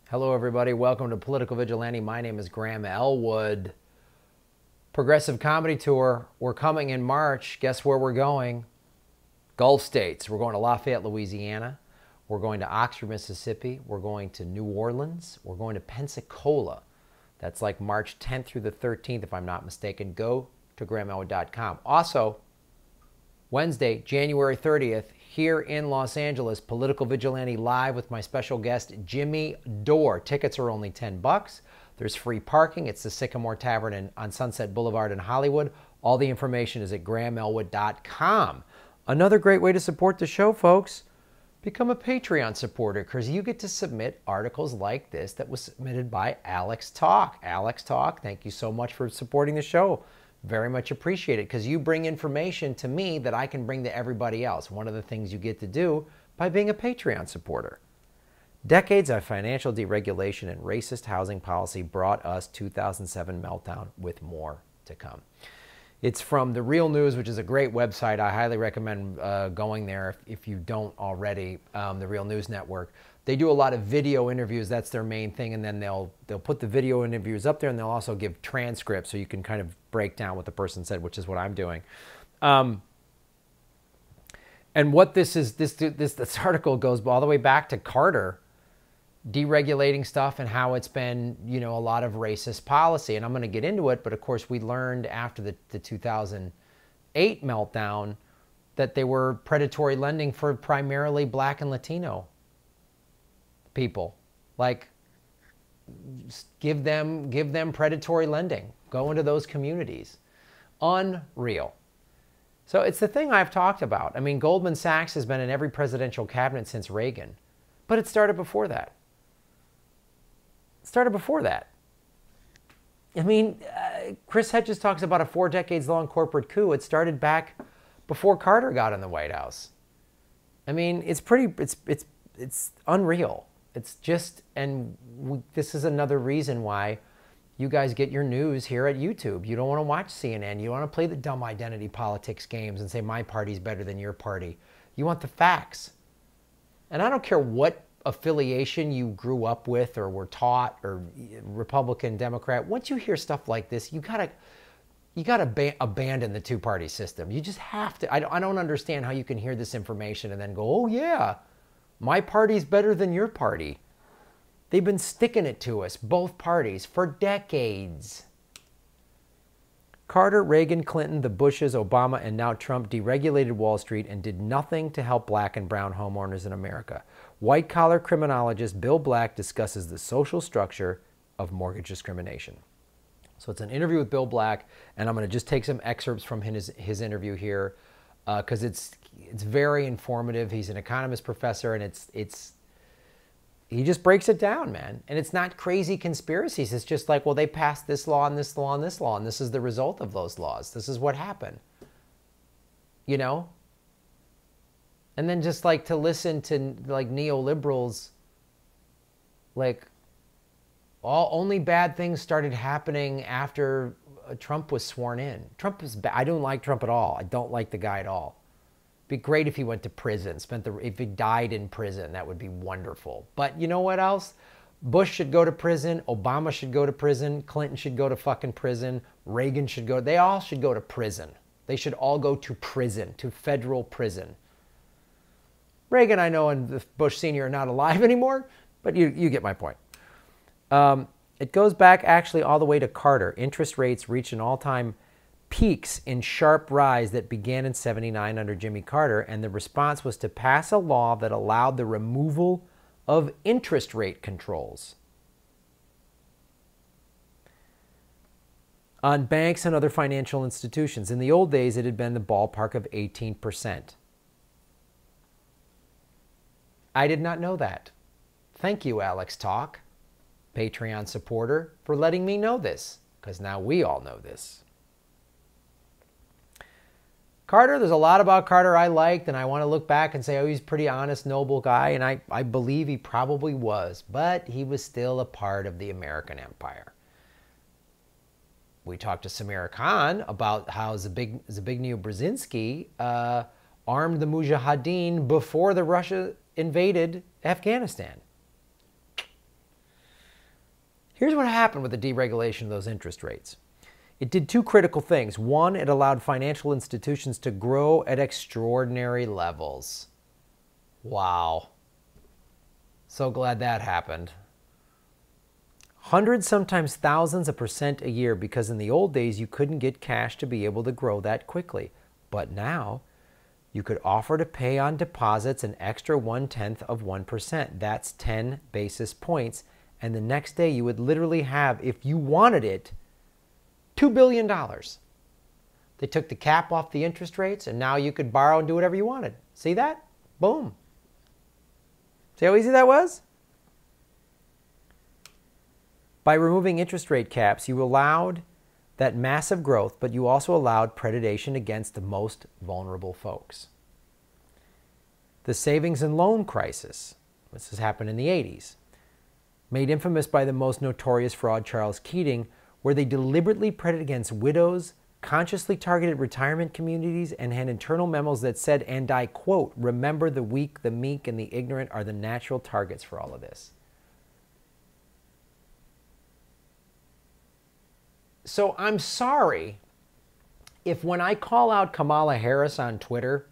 Hello, everybody. Welcome to Political Vigilante. My name is Graham Elwood. Progressive Comedy Tour. We're coming in March. Guess where we're going? Gulf States. We're going to Lafayette, Louisiana. We're going to Oxford, Mississippi. We're going to New Orleans. We're going to Pensacola. That's like March 10th through the 13th, if I'm not mistaken. Go to grahamelwood.com. Also, Wednesday, January 30th, here in Los Angeles, Political Vigilante Live with my special guest, Jimmy Dore. Tickets are only $10. There's free parking. It's the Sycamore Tavern on Sunset Boulevard in Hollywood. All the information is at grahamelwood.com. Another great way to support the show, folks, become a Patreon supporter, because you get to submit articles like this that was submitted by Alex Talk. Alex Talk, thank you so much for supporting the show. Very much appreciate it, because you bring information to me that I can bring to everybody else. One of the things you get to do by being a Patreon supporter. Decades of financial deregulation and racist housing policy brought us 2007 meltdown, with more to come. It's from The Real News, which is a great website. I highly recommend going there if you don't already. The Real News Network. They do a lot of video interviews. That's their main thing, and then they'll put the video interviews up there, and they'll also give transcripts so you can kind of break down what the person said, which is what I'm doing. And what this article goes all the way back to Carter, deregulating stuff and how it's been, a lot of racist policy. And I'm going to get into it, but of course we learned after the 2008 meltdown that they were predatory lending for primarily Black and Latino people. Like, give them predatory lending. Go into those communities. Unreal. So it's the thing I've talked about. I mean, Goldman Sachs has been in every presidential cabinet since Reagan, but it started before that. I mean, Chris Hedges talks about a 4 decades long corporate coup. It started back before Carter got in the White House. I mean, it's unreal. It's just, this is another reason why you guys get your news here at YouTube. You don't want to watch CNN. You don't want to play the dumb identity politics games and say my party's better than your party. You want the facts. And I don't care what affiliation you grew up with or were taught, or Republican, Democrat. Once you hear stuff like this, you gotta abandon the two-party system. You just have to. I don't understand how you can hear this information and then go, oh yeah, my party's better than your party. They've been sticking it to us, both parties, for decades. Carter, Reagan, Clinton, the Bushes, Obama, and now Trump deregulated Wall Street and did nothing to help Black and brown homeowners in America. White-collar criminologist Bill Black discusses the social structure of mortgage discrimination. So it's an interview with Bill Black, and I'm going to just take some excerpts from his interview here, because it's very informative. He's an economist professor, and he just breaks it down, man. And it's not crazy conspiracies. It's just like, well, they passed this law and this law and this law, and this is the result of those laws. This is what happened. And then just like to listen to like neoliberals, like only bad things started happening after Trump was sworn in. Trump is bad. I don't like Trump at all. I don't like the guy at all. It'd be great if he went to prison, if he died in prison, that would be wonderful. But you know what else? Bush should go to prison. Obama should go to prison. Clinton should go to fucking prison. Reagan should go. They all should go to prison. They should all go to prison, to federal prison. Reagan, I know, and Bush Sr. are not alive anymore, but you get my point. It goes back actually all the way to Carter. Interest rates reached an all-time peaks in sharp rise that began in '79 under Jimmy Carter, and the response was to pass a law that allowed the removal of interest rate controls on banks and other financial institutions. In the old days, it had been the ballpark of 18%. I did not know that. Thank you, Alex Talk, Patreon supporter, for letting me know this, because now we all know this. Carter, there's a lot about Carter I liked, and I want to look back and say, oh, he's a pretty honest, noble guy, and I believe he probably was, but he was still a part of the American empire. We talked to Samira Khan about how Zbigniew Brzezinski armed the Mujahideen before the Russia invaded Afghanistan. Here's what happened with the deregulation of those interest rates. It did two critical things. One, it allowed financial institutions to grow at extraordinary levels. Wow. So glad that happened. Hundreds, sometimes thousands of percent a year, because in the old days you couldn't get cash to be able to grow that quickly. But now you could offer to pay on deposits an extra 0.1%. That's 10 basis points. And the next day you would literally have, if you wanted it, $2 billion. They took the cap off the interest rates, and now you could borrow and do whatever you wanted. See that? Boom. See how easy that was? By removing interest rate caps, you allowed that massive growth, but you also allowed predation against the most vulnerable folks. The savings and loan crisis, this has happened in the 80s, made infamous by the most notorious fraud, Charles Keating, where they deliberately preded against widows, consciously targeted retirement communities, and had internal memos that said, and I quote, "Remember, the weak, the meek, and the ignorant are the natural targets for all of this." So I'm sorry if when I call out Kamala Harris on Twitter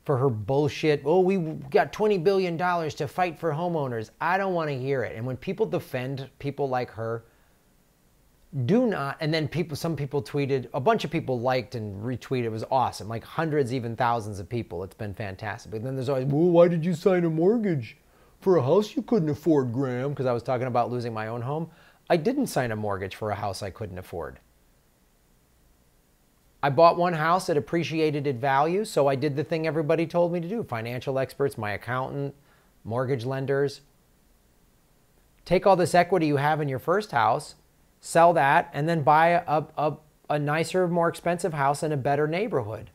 for her bullshit, oh, we got $20 billion to fight for homeowners, I don't want to hear it. And when people defend people like her, do not, and then some people tweeted, a bunch of people liked and retweeted, it was awesome, like hundreds, even thousands of people, it's been fantastic. But then there's always, well, why did you sign a mortgage for a house you couldn't afford, Graham? Because I was talking about losing my own home. I didn't sign a mortgage for a house I couldn't afford. I bought one house that appreciated in value, so I did the thing everybody told me to do. Financial experts, my accountant, mortgage lenders. Take all this equity you have in your first house, sell that, and then buy a nicer, more expensive house in a better neighborhood.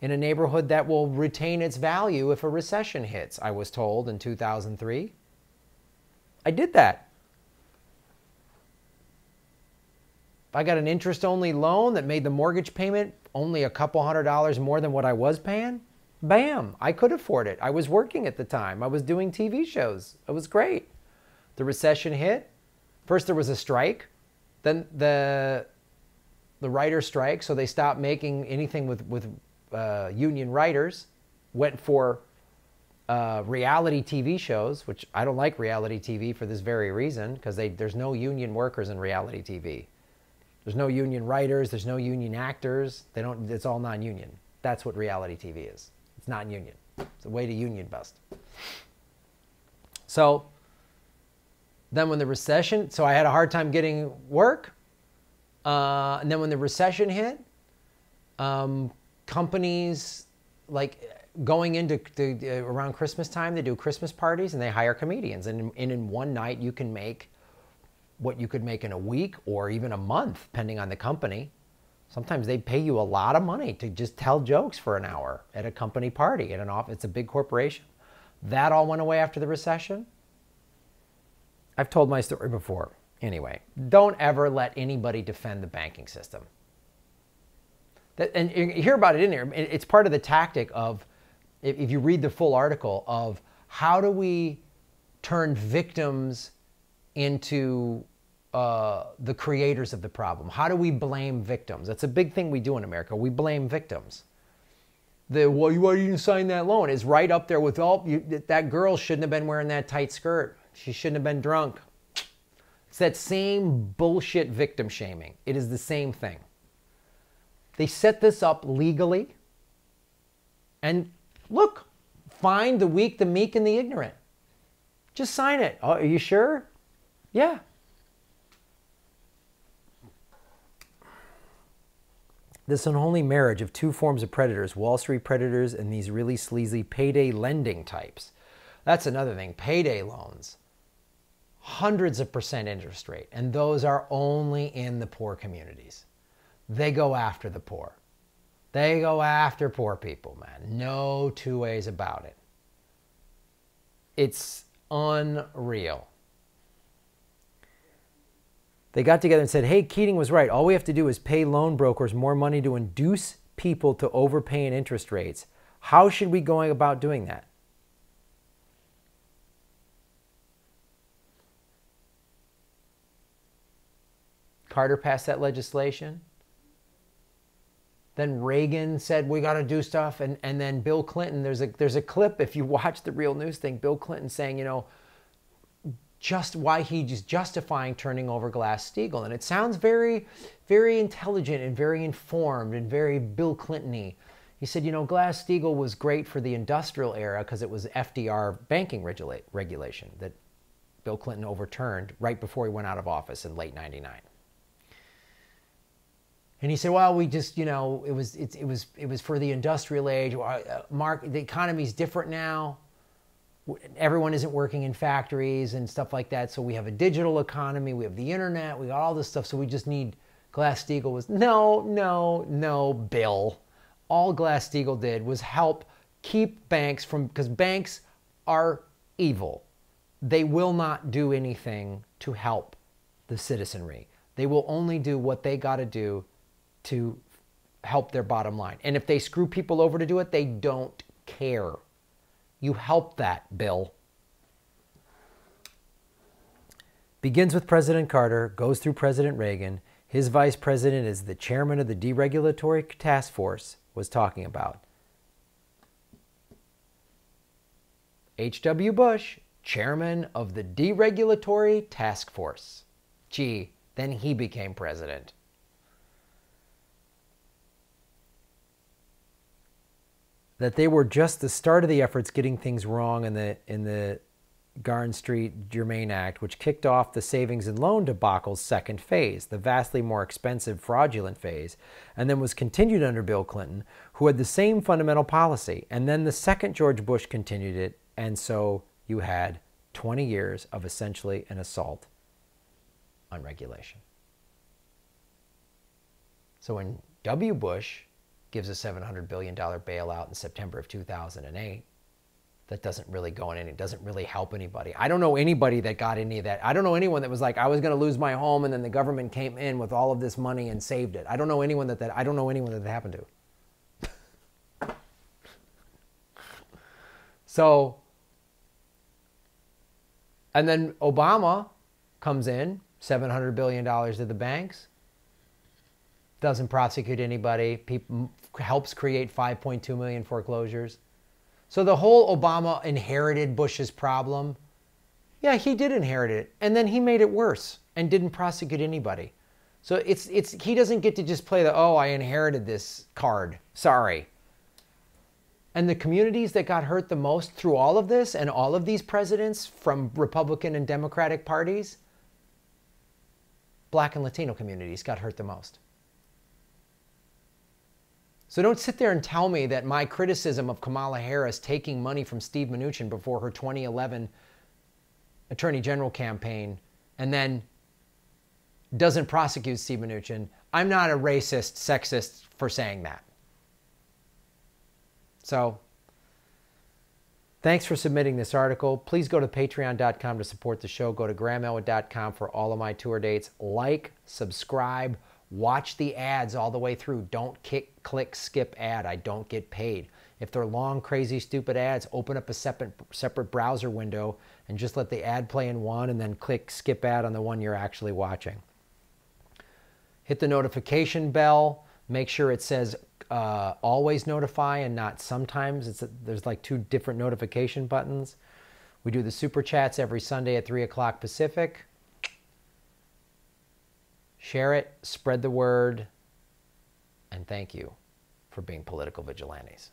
In a neighborhood that will retain its value if a recession hits, I was told in 2003. I did that. I got an interest-only loan that made the mortgage payment only a couple $100 more than what I was paying. Bam, I could afford it. I was working at the time. I was doing TV shows. It was great. The recession hit. First there was a strike. Then the writer strike, so they stopped making anything with union writers. Went for reality TV shows, which I don't like reality TV for this very reason, because there's no union workers in reality TV. There's no union writers. There's no union actors. It's all non-union. That's what reality TV is. It's non-union. It's a way to union bust. So then when the recession, so I had a hard time getting work. And then when the recession hit, companies like going into around Christmas time, they do Christmas parties and they hire comedians. And in one night you can make what you could make in a week or even a month, depending on the company. Sometimes they pay you a lot of money to just tell jokes for an hour at a company party, at an office. It's a big corporation. That all went away after the recession. I've told my story before. Anyway, don't ever let anybody defend the banking system. And you hear about it in there. It's part of the tactic of, if you read the full article, of how do we turn victims into the creators of the problem. How do we blame victims? That's a big thing we do in America. We blame victims. Why didn't you sign that loan? Is right up there with, that girl shouldn't have been wearing that tight skirt. She shouldn't have been drunk. It's that same bullshit victim shaming. It is the same thing. They set this up legally. And look, find the weak, the meek, and the ignorant. Just sign it. Oh, are you sure? Yeah. This unholy marriage of two forms of predators, Wall Street predators and these really sleazy payday lending types. That's another thing, payday loans. Hundreds of percent interest rate, and those are only in the poor communities. They go after the poor. They go after poor people, man. No two ways about it. It's unreal. They got together and said, hey, Keating was right. All we have to do is pay loan brokers more money to induce people to overpay in interest rates. How should we go about doing that? Carter passed that legislation. Then Reagan said, we got to do stuff. And then Bill Clinton, there's a clip, if you watch the Real News thing, Bill Clinton saying, you know, just why he's justifying turning over Glass-Steagall. And it sounds very, very intelligent and very informed and very Bill Clinton-y. He said, you know, Glass-Steagall was great for the industrial era because it was FDR banking regulation that Bill Clinton overturned right before he went out of office in late '99. And he said, well, we just, you know, it was for the industrial age. The economy's different now. Everyone isn't working in factories and stuff like that. So we have a digital economy. We have the internet. We got all this stuff. So we just need Glass-Steagall was, no, Bill. All Glass-Steagall did was help keep banks from, because banks are evil. They will not do anything to help the citizenry. They will only do what they got to do to help their bottom line. And if they screw people over to do it, they don't care. You help that, Bill. Begins with President Carter, goes through President Reagan. His vice president is the chairman of the Deregulatory Task Force, was talking about. H.W. Bush, chairman of the Deregulatory Task Force. Gee, then he became president. That they were just the start of the efforts getting things wrong in the Garn Street Germain Act, which kicked off the savings and loan debacle's second phase, the vastly more expensive fraudulent phase, and then was continued under Bill Clinton, who had the same fundamental policy. And then the second George Bush continued it, and so you had 20 years of essentially an assault on regulation. So when W. Bush gives a $700 billion bailout in September of 2008, that doesn't really go in and it doesn't really help anybody. I don't know anybody that got any of that. I don't know anyone that was like, I was going to lose my home and then the government came in with all of this money and saved it. I don't know anyone that happened to. So, and then Obama comes in, $700 billion to the banks, doesn't prosecute anybody, helps create 5.2 million foreclosures. So the whole Obama inherited Bush's problem. Yeah, he did inherit it. And then he made it worse and didn't prosecute anybody. So he doesn't get to just play the, oh, I inherited this card. Sorry. And the communities that got hurt the most through all of this and all of these presidents from Republican and Democratic parties, Black and Latino communities got hurt the most. So don't sit there and tell me that my criticism of Kamala Harris taking money from Steve Mnuchin before her 2011 Attorney General campaign and then doesn't prosecute Steve Mnuchin. I'm not a racist, sexist for saying that. So thanks for submitting this article. Please go to patreon.com to support the show. Go to grahamelwood.com for all of my tour dates. Like, subscribe. Watch the ads all the way through. Don't click skip ad. I don't get paid. If they're long, crazy, stupid ads, open up a separate browser window and just let the ad play in one and then click skip ad on the one you're actually watching. Hit the notification bell. Make sure it says always notify and not sometimes. There's like 2 different notification buttons. We do the super chats every Sunday at 3 o'clock Pacific. Share it, spread the word, and thank you for being political vigilantes.